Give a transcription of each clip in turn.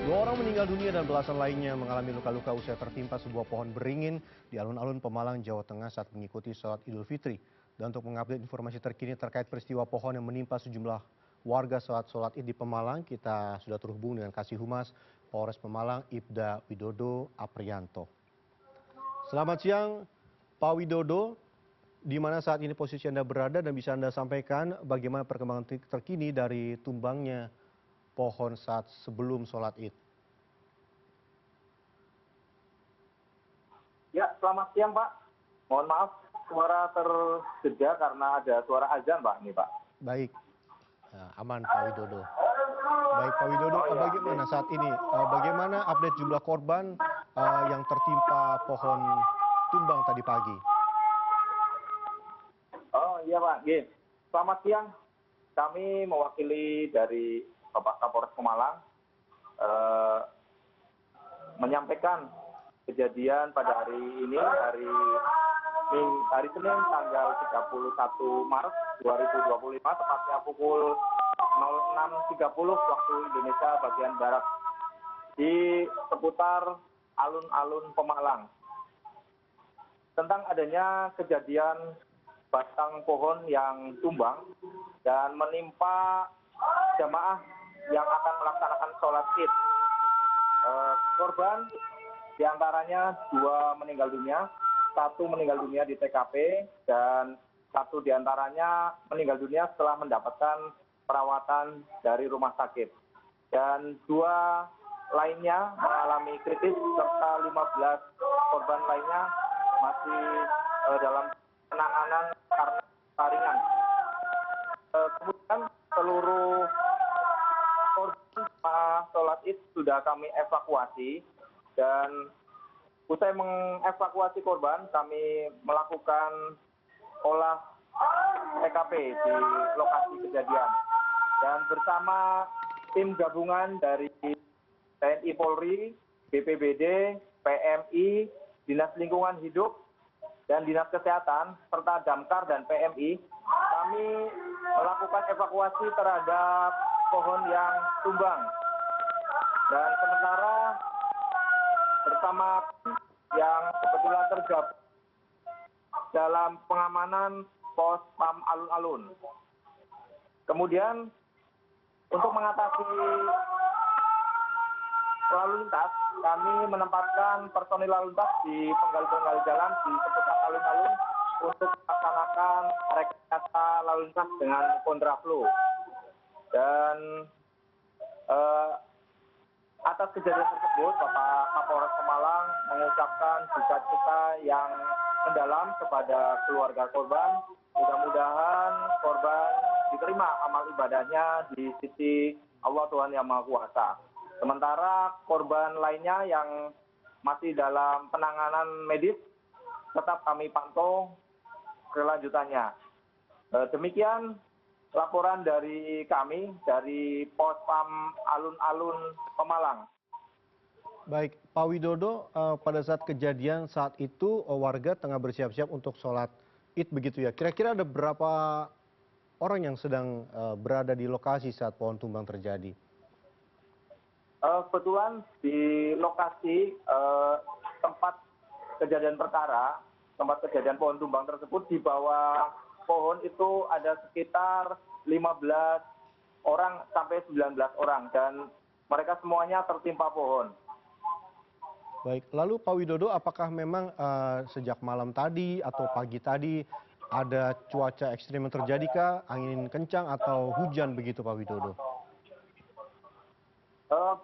Dua orang meninggal dunia dan belasan lainnya mengalami luka-luka usai tertimpa sebuah pohon beringin di alun-alun Pemalang, Jawa Tengah saat mengikuti sholat Idul Fitri. Dan untuk mengupdate informasi terkini terkait peristiwa pohon yang menimpa sejumlah warga saat sholat Id di Pemalang, kita sudah terhubung dengan Kasih Humas Polres Pemalang, Ibda Widodo Aprianto. Selamat siang, Pak Widodo. Di mana saat ini posisi Anda berada dan bisa Anda sampaikan bagaimana perkembangan terkini dari tumbangnya pohon saat sebelum sholat Id. Ya, selamat siang Pak. Mohon maaf, suara terjeda karena ada suara azan Pak ini Pak. Baik, aman Pak Widodo. Baik Pak Widodo, bagaimana saat ini? Bagaimana update jumlah korban yang tertimpa pohon tumbang tadi pagi? Oh iya Pak, Gih. Selamat siang. Kami mewakili dari Bapak Kapolres Pemalang menyampaikan kejadian pada hari ini, hari Senin tanggal 31 Maret 2025, tepatnya pukul 06.30 waktu Indonesia bagian Barat di seputar alun-alun Pemalang. Tentang adanya kejadian batang pohon yang tumbang dan menimpa jamaah yang akan melaksanakan sholat Id. Korban diantaranya 2 meninggal dunia, 1 meninggal dunia di TKP, dan 1 diantaranya meninggal dunia setelah mendapatkan perawatan dari rumah sakit. Dan 2 lainnya mengalami kritis, serta 15 korban lainnya masih dalam penanganan karena ringan. Kemudian seluruh korban sholat Id sudah kami evakuasi, dan usai mengevakuasi korban, kami melakukan olah TKP di lokasi kejadian. Dan bersama tim gabungan dari TNI Polri, BPBD, PMI, Dinas Lingkungan Hidup, dan Dinas Kesehatan, serta Damkar dan PMI, kami melakukan evakuasi terhadap pohon yang tumbang. Dan sementara bersama yang kebetulan tergabung dalam pengamanan pos PAM alun-alun. Kemudian untuk mengatasi lalu lintas, kami menempatkan personil lalu lintas di penggal-penggal jalan di seputar alun-alun untuk melaksanakan rekayasa lalu lintas dengan kontraflow. Dan atas kejadian tersebut, Bapak Kapolres Pemalang mengucapkan duka cita yang mendalam kepada keluarga korban. Mudah-mudahan korban diterima amal ibadahnya di sisi Allah Tuhan Yang Maha Kuasa. Sementara korban lainnya yang masih dalam penanganan medis tetap kami pantau kelanjutannya. Demikian laporan dari kami dari Pos PAM Alun-Alun Pemalang. Baik, Pak Widodo, pada saat kejadian saat itu warga tengah bersiap-siap untuk sholat Id begitu ya. Kira-kira ada berapa orang yang sedang berada di lokasi saat pohon tumbang terjadi? Kebetulan di lokasi tempat kejadian perkara, tempat kejadian pohon tumbang tersebut, di bawah pohon itu ada sekitar 15 orang sampai 19 orang, dan mereka semuanya tertimpa pohon. Baik, lalu Pak Widodo, apakah memang sejak malam tadi atau pagi tadi ada cuaca ekstrim yang terjadi kah? Angin kencang atau hujan begitu Pak Widodo?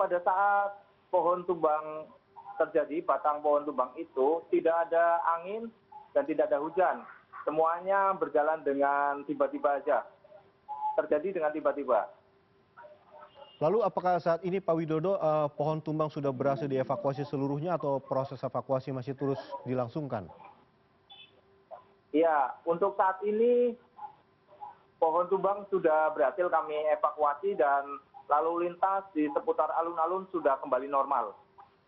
Pada saat pohon tumbang terjadi, batang pohon tumbang itu tidak ada angin dan tidak ada hujan. Semuanya berjalan dengan tiba-tiba saja. Terjadi dengan tiba-tiba. Lalu apakah saat ini Pak Widodo pohon tumbang sudah berhasil dievakuasi seluruhnya atau proses evakuasi masih terus dilangsungkan? Iya, untuk saat ini pohon tumbang sudah berhasil kami evakuasi dan lalu lintas di seputar alun-alun sudah kembali normal.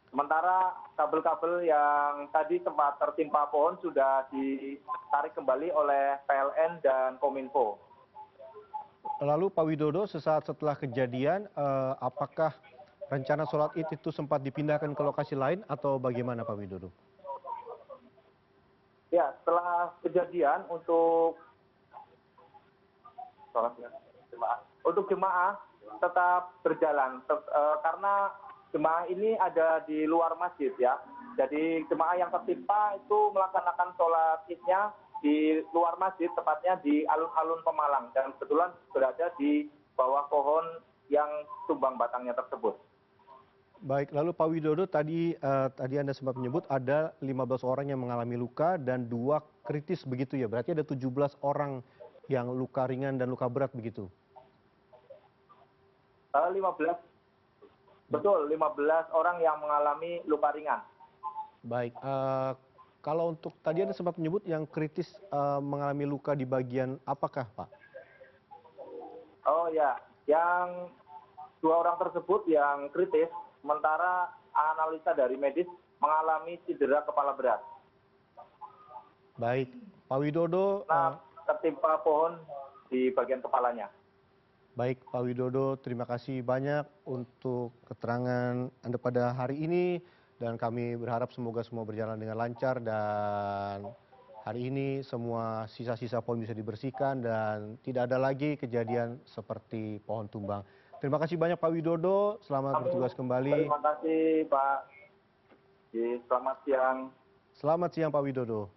Sementara kabel-kabel yang tadi sempat tertimpa pohon sudah ditarik kembali oleh PLN dan Kominfo. Lalu Pak Widodo, sesaat setelah kejadian, apakah rencana sholat id itu sempat dipindahkan ke lokasi lain atau bagaimana Pak Widodo? Ya, setelah kejadian untuk jemaah tetap berjalan karena jemaah ini ada di luar masjid ya. Jadi jemaah yang tertimpa itu melaksanakan sholat idnya di luar masjid, tepatnya di alun-alun Pemalang, dan kebetulan berada di bawah pohon yang tumbang batangnya tersebut. Baik, lalu Pak Widodo tadi Anda sempat menyebut ada 15 orang yang mengalami luka dan 2 kritis begitu ya. Berarti ada 17 orang yang luka ringan dan luka berat begitu. 15, betul, 15 orang yang mengalami luka ringan. Baik, kalau untuk tadi Anda sempat menyebut yang kritis mengalami luka di bagian apakah Pak? Oh ya, yang 2 orang tersebut yang kritis, sementara analisa dari medis mengalami cedera kepala berat. Baik, Pak Widodo. Tertimpa pohon di bagian kepalanya. Baik, Pak Widodo, terima kasih banyak untuk keterangan Anda pada hari ini, dan kami berharap semoga semua berjalan dengan lancar dan hari ini semua sisa-sisa pohon bisa dibersihkan dan tidak ada lagi kejadian seperti pohon tumbang. Terima kasih banyak Pak Widodo, selamat bertugas kembali. Terima kasih Pak. Selamat siang. Selamat siang Pak Widodo.